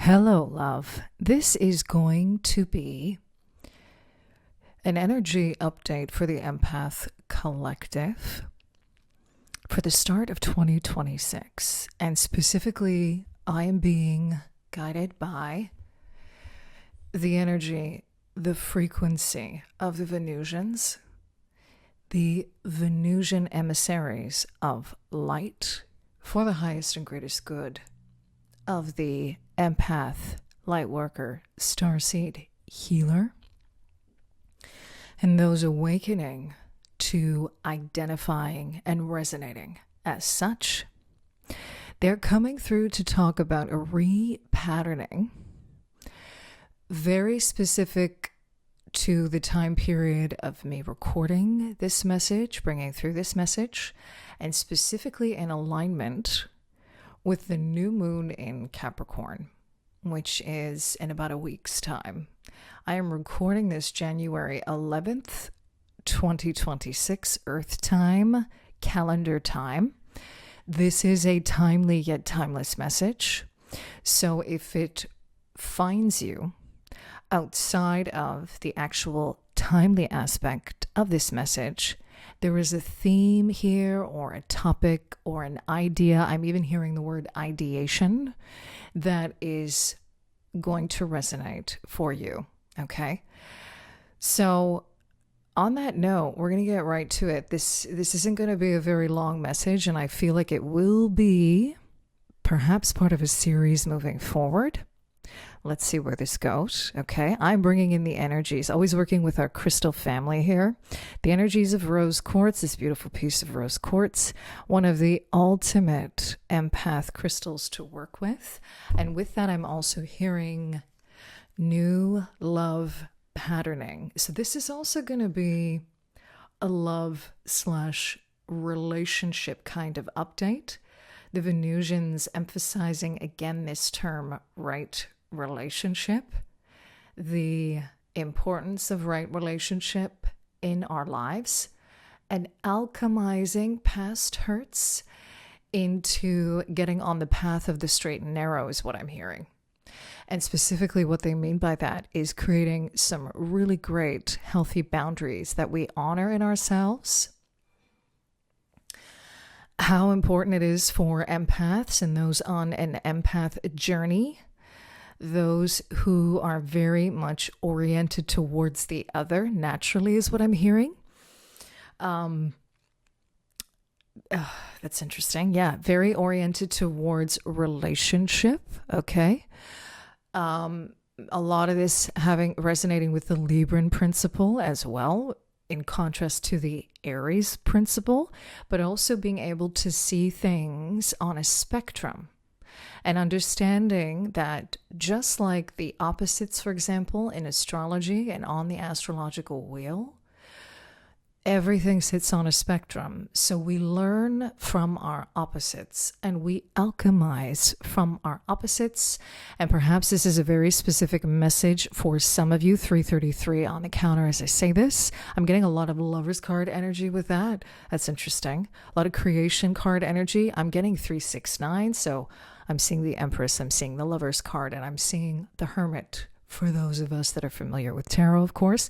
Hello, love. This is going to be an energy update for the Empath Collective for the start of 2026. And specifically, I am being guided by the energy, the frequency of the Venusians, the Venusian emissaries of light for the highest and greatest good of the empath, lightworker, starseed healer, and those awakening to identifying and resonating as such. They're coming through to talk about a repatterning, very specific to the time period of me recording this message, bringing through this message, and specifically in alignment with the new moon in Capricorn, which is in about a week's time. I am recording this January 11th, 2026, Earth time, calendar time. This is a timely yet timeless message. So if it finds you outside of the actual timely aspect of this message, there is a theme here or a topic or an idea. I'm even hearing the word ideation that is going to resonate for you. Okay. So on that note, we're going to get right to it. This isn't going to be a very long message, and I feel like it will be perhaps part of a series moving forward. Let's see where this goes. Okay. I'm bringing in the energies, always working with our crystal family here. The energies of rose quartz, this beautiful piece of rose quartz, one of the ultimate empath crystals to work with. And with that, I'm also hearing new love patterning. So this is also going to be a love/relationship kind of update. The Venusians emphasizing again this term, right relationship, the importance of right relationship in our lives, and alchemizing past hurts into getting on the path of the straight and narrow is what I'm hearing. And specifically what they mean by that is creating some really great healthy boundaries that we honor in ourselves. How important it is for empaths and those on an empath journey, those who are very much oriented towards the other, naturally is what I'm hearing. That's interesting. Yeah, very oriented towards relationship. Okay. A lot of this resonating with the Libran principle as well, in contrast to the Aries principle, but also being able to see things on a spectrum and understanding that just like the opposites, for example, in astrology and on the astrological wheel, everything sits on a spectrum. So we learn from our opposites and we alchemize from our opposites. And perhaps this is a very specific message for some of you. 333 on the counter as I say this. I'm getting a lot of Lover's card energy with that. That's interesting. A lot of creation card energy. I'm getting 369. So I'm seeing the Empress, I'm seeing the Lover's card, and I'm seeing the Hermit for those of us that are familiar with tarot, of course.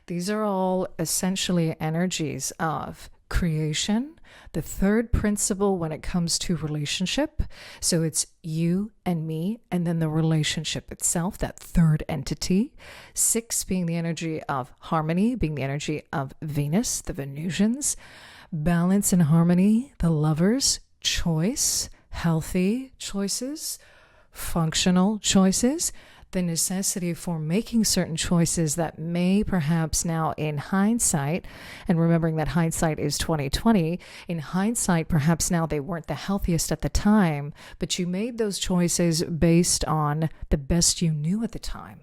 These are all essentially energies of creation, the third principle when it comes to relationship. So it's you and me, and then the relationship itself, that third entity. 6 being the energy of harmony, being the energy of Venus, the Venusians. Balance and harmony, the Lovers. Choice, healthy choices, functional choices. The necessity for making certain choices that may perhaps now in hindsight, and remembering that hindsight is 2020, in hindsight, perhaps now they weren't the healthiest at the time, but you made those choices based on the best you knew at the time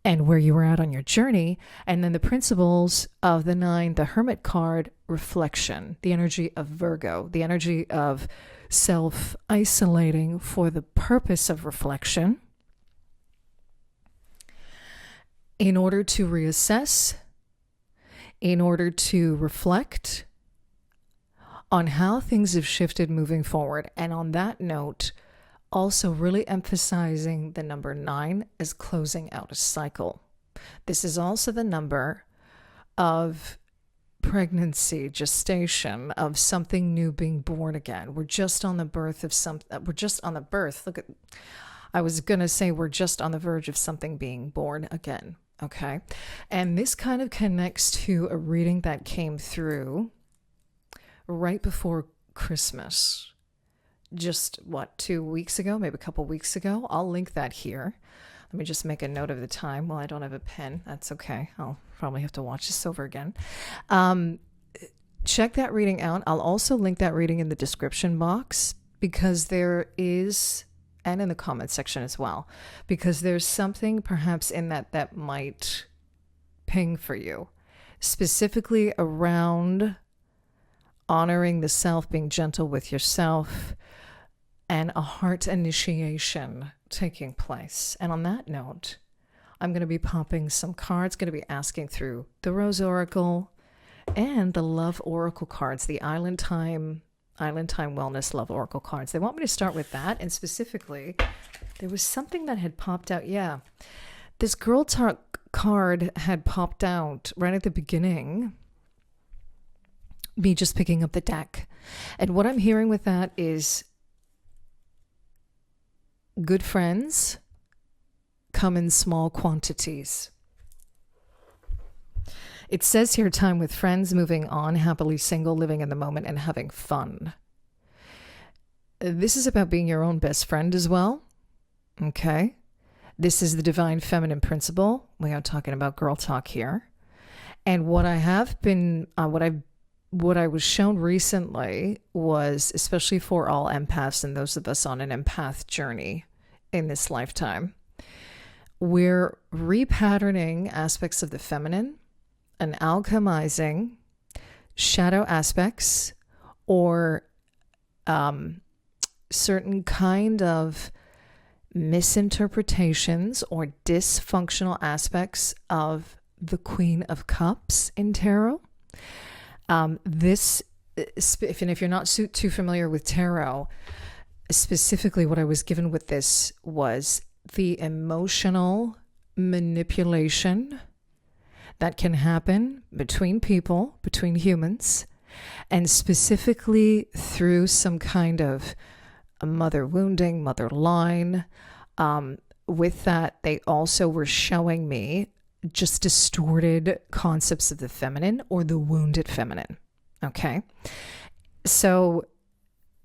and where you were at on your journey. And then the principles of the 9, the Hermit card, reflection, the energy of Virgo, the energy of self-isolating for the purpose of reflection, in order to reassess, in order to reflect on how things have shifted moving forward. And on that note, Also really emphasizing the number 9 as closing out a cycle. This is also the number of pregnancy, gestation, of something new being born again. We're just on the birth of we're just on the birth. I was going to say we're just on the verge of something being born again. Okay. And this kind of connects to a reading that came through right before Christmas. Just 2 weeks ago, maybe a couple weeks ago. I'll link that here. Let me just make a note of the time. Well, I don't have a pen. That's okay. I'll probably have to watch this over again. Check that reading out. I'll also link that reading in the description box, because there is, and in the comment section as well, because there's something perhaps in that might ping for you, specifically around honoring the self, being gentle with yourself, and a heart initiation taking place. And on that note, I'm going to be popping some cards, going to be asking through the Rose Oracle and the Love Oracle cards, the Island Time Wellness Love Oracle cards. They want me to start with that. And specifically, there was something that had popped out. Yeah. This Girl Talk card had popped out right at the beginning. Me just picking up the deck. And what I'm hearing with that is good friends come in small quantities. It says here, time with friends, moving on, happily single, living in the moment, and having fun. This is about being your own best friend as well. Okay. This is the divine feminine principle. We are talking about girl talk here. And what I have been, what I was shown recently was, especially for all empaths and those of us on an empath journey in this lifetime, we're repatterning aspects of the feminine and alchemizing shadow aspects or certain kind of misinterpretations or dysfunctional aspects of the Queen of Cups in tarot. If you're not too familiar with tarot, specifically what I was given with this was the emotional manipulation that can happen between people, between humans, and specifically through some kind of a mother wounding, mother line. With that, they also were showing me just distorted concepts of the feminine or the wounded feminine. Okay. So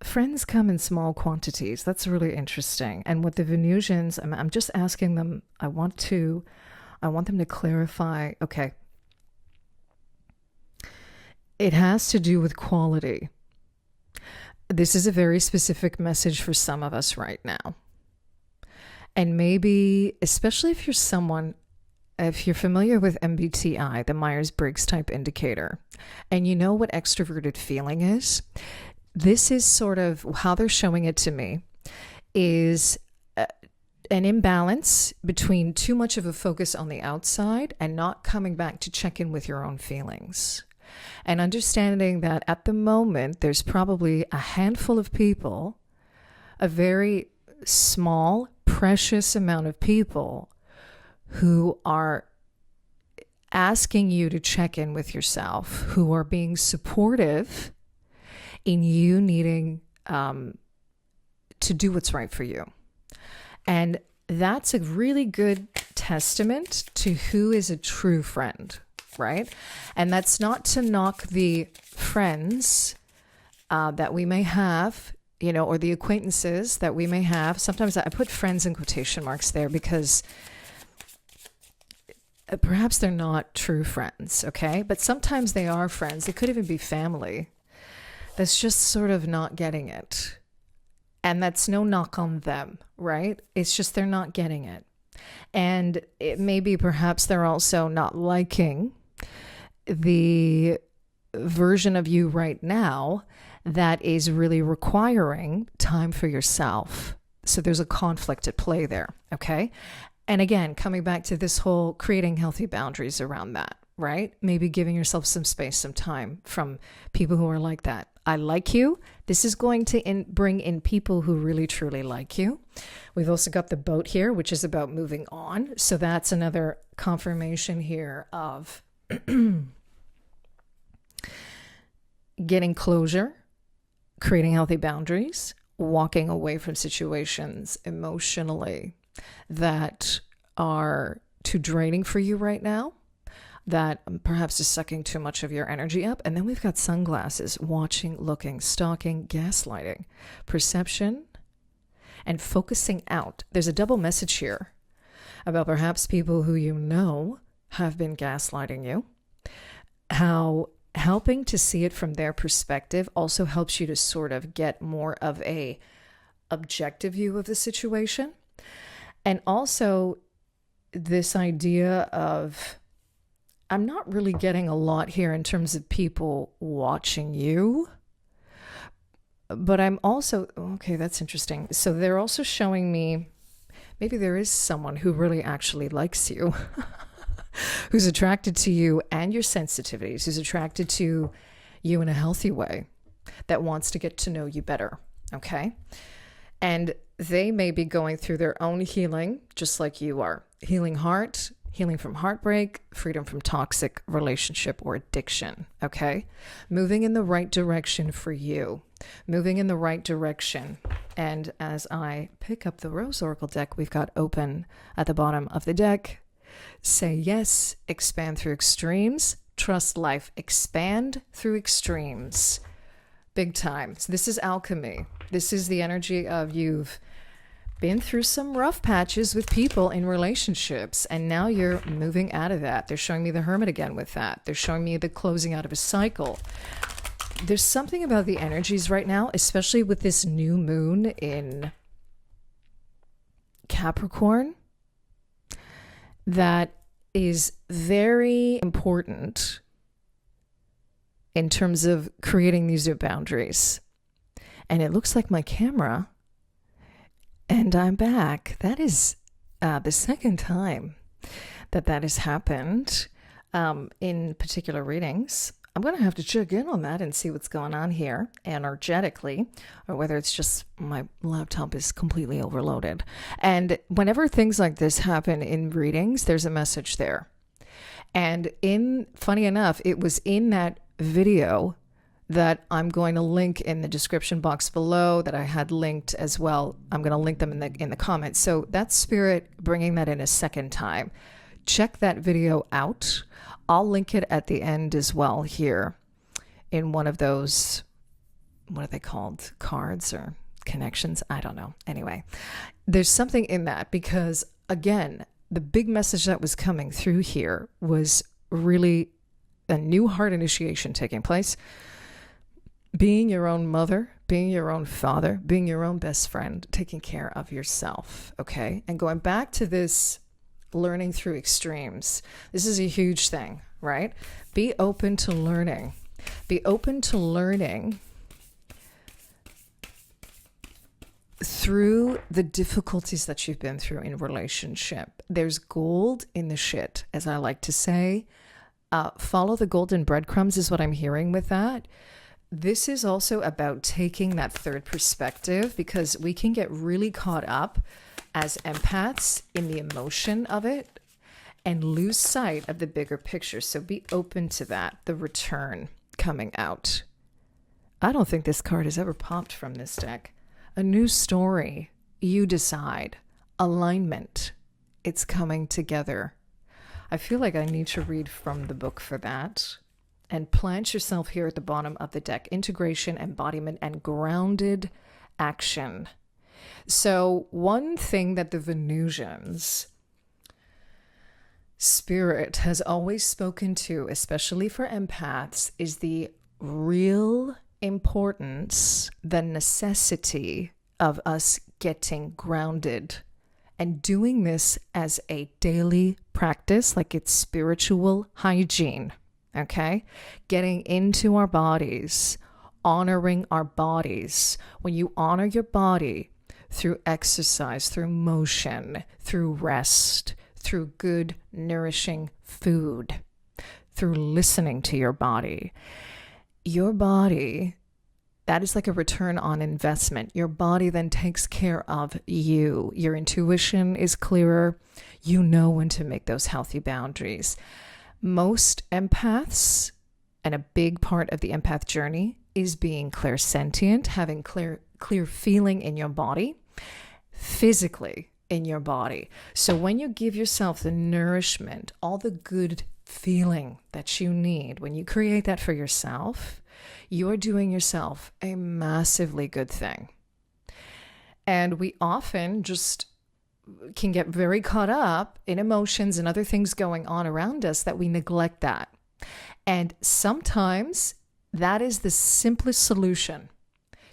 friends come in small quantities. That's really interesting. And with the Venusians, I'm just asking them, I want them to clarify, okay, it has to do with quality. This is a very specific message for some of us right now. And maybe, especially if you're familiar with MBTI, the Myers-Briggs type indicator, and you know what extroverted feeling is, this is sort of how they're showing it to me, is an imbalance between too much of a focus on the outside and not coming back to check in with your own feelings. And understanding that at the moment, there's probably a handful of people, a very small, precious amount of people who are asking you to check in with yourself, who are being supportive in you needing to do what's right for you. And that's a really good testament to who is a true friend, right? And that's not to knock the friends that we may have, or the acquaintances that we may have. Sometimes I put friends in quotation marks there because perhaps they're not true friends, okay? But sometimes they are friends. They could even be family that's just sort of not getting it. And that's no knock on them, right? It's just they're not getting it. And it may be perhaps they're also not liking the version of you right now that is really requiring time for yourself. So there's a conflict at play there, okay? And again, coming back to this whole creating healthy boundaries around that, right? Maybe giving yourself some space, some time from people who are like that. I like you. This is going to bring in people who really, truly like you. We've also got the boat here, which is about moving on. So that's another confirmation here of getting closure, creating healthy boundaries, walking away from situations emotionally that are too draining for you right now, that perhaps is sucking too much of your energy up. And then we've got sunglasses, watching, looking, stalking, gaslighting, perception, and focusing out. There's a double message here about perhaps people who you know have been gaslighting you, how helping to see it from their perspective also helps you to sort of get more of a objective view of the situation. And also this idea of, I'm not really getting a lot here in terms of people watching you, but I'm also, okay, that's interesting. So they're also showing me, maybe there is someone who really actually likes you, who's attracted to you and your sensitivities, who's attracted to you in a healthy way, that wants to get to know you better, okay? And they may be going through their own healing, just like you are. Healing heart, healing from heartbreak, freedom from toxic relationship or addiction, okay? Moving in the right direction for you. Moving in the right direction. And as I pick up the Rose Oracle deck, we've got open at the bottom of the deck. Say yes, expand through extremes. Trust life, expand through extremes. Big time. So this is alchemy. This is the energy of you've been through some rough patches with people in relationships, and now you're moving out of that. They're showing me the Hermit again with that. They're showing me the closing out of a cycle. There's something about the energies right now, especially with this new moon in Capricorn, that is very important in terms of creating these new boundaries. And it looks like my camera, and I'm back. That is the second time that has happened in particular readings. I'm going to have to check in on that and see what's going on here energetically, or whether it's just my laptop is completely overloaded. And whenever things like this happen in readings, there's a message there. And funny enough, it was in that video that I'm going to link in the description box below, that I had linked as well. I'm going to link them in the comments. So that's Spirit bringing that in a second time. Check that video out. I'll link it at the end as well here in one of those, what are they called? Cards or connections? I don't know. Anyway, there's something in that because, again, the big message that was coming through here was really a new heart initiation taking place. Being your own mother, being your own father, being your own best friend, taking care of yourself, okay? And going back to this learning through extremes. This is a huge thing, right? Be open to learning. Be open to learning through the difficulties that you've been through in relationship. There's gold in the shit, as I like to say. Follow the golden breadcrumbs is what I'm hearing with that. This is also about taking that third perspective, because we can get really caught up as empaths in the emotion of it and lose sight of the bigger picture. So be open to that, the return coming out. I don't think this card has ever popped from this deck. A new story. You decide. Alignment. It's coming together. I feel like I need to read from the book for that. And plant yourself here at the bottom of the deck. Integration, embodiment, and grounded action. So one thing that the Venusians Spirit has always spoken to, especially for empaths, is the real importance, the necessity of us getting grounded and doing this as a daily practice, like it's spiritual hygiene, okay? Getting into our bodies, honoring our bodies. When you honor your body through exercise, through motion, through rest, through good, nourishing food, through listening to your body. Your body, that is like a return on investment. Your body then takes care of you. Your intuition is clearer. You know when to make those healthy boundaries. Most empaths, and a big part of the empath journey, is being clairsentient, having clear feeling in your body, physically in your body. So when you give yourself the nourishment, all the good feeling that you need, when you create that for yourself, you are doing yourself a massively good thing. And we often just can get very caught up in emotions and other things going on around us that we neglect that. And sometimes that is the simplest solution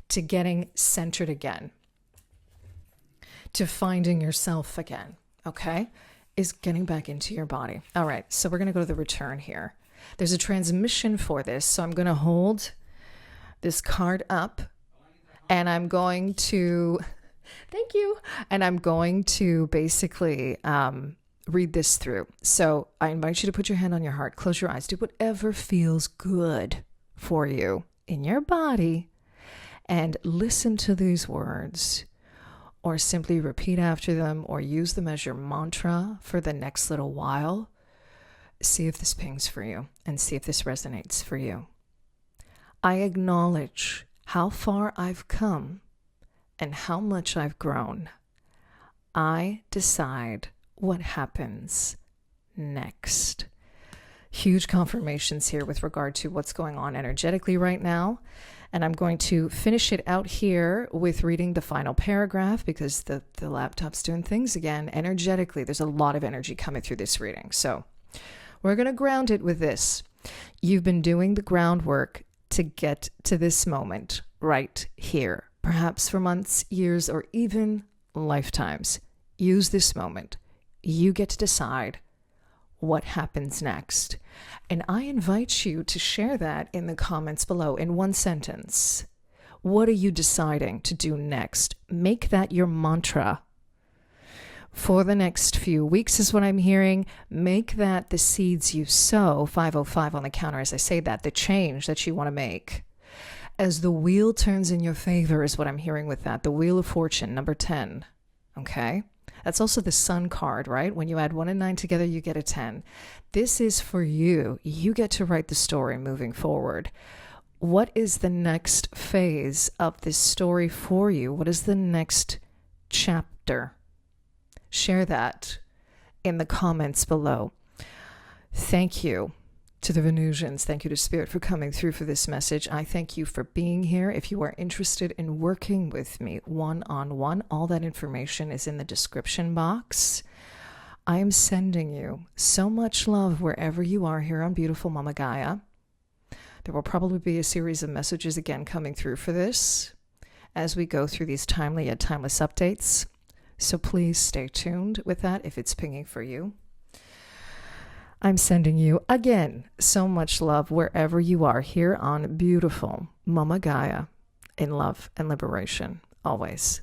to getting centered again, to finding yourself again, okay, is getting back into your body. All right, so we're going to go to the return here. There's a transmission for this, so I'm going to hold this card up, and I'm going to, thank you, and I'm going to basically read this through. So I invite you to put your hand on your heart, close your eyes, do whatever feels good for you in your body, and listen to these words, or simply repeat after them, or use them as your mantra for the next little while. See if this pings for you and see if this resonates for you. I acknowledge how far I've come and how much I've grown. I decide what happens next. Huge confirmations here with regard to what's going on energetically right now. And I'm going to finish it out here with reading the final paragraph because the laptop's doing things again. Energetically, there's a lot of energy coming through this reading. So we're going to ground it with this. You've been doing the groundwork to get to this moment right here, perhaps for months, years, or even lifetimes. Use this moment. You get to decide what happens next. And I invite you to share that in the comments below in one sentence. What are you deciding to do next? Make that your mantra for the next few weeks is what I'm hearing. Make that the seeds you sow, 505 on the counter as I say that, the change that you want to make. As the wheel turns in your favor is what I'm hearing with that. The Wheel of Fortune, number 10. Okay? That's also the Sun card, right? When you add 1 and 9 together, you get a 10. This is for you. You get to write the story moving forward. What is the next phase of this story for you? What is the next chapter? Share that in the comments below. Thank you to the Venusians. Thank you to Spirit for coming through for this message. I thank you for being here. If you are interested in working with me one-on-one, all that information is in the description box. I am sending you so much love wherever you are here on beautiful Mama Gaia. There will probably be a series of messages again coming through for this as we go through these timely yet timeless updates. So please stay tuned with that if it's pinging for you. I'm sending you, again, so much love wherever you are here on beautiful Mama Gaia in love and liberation, always.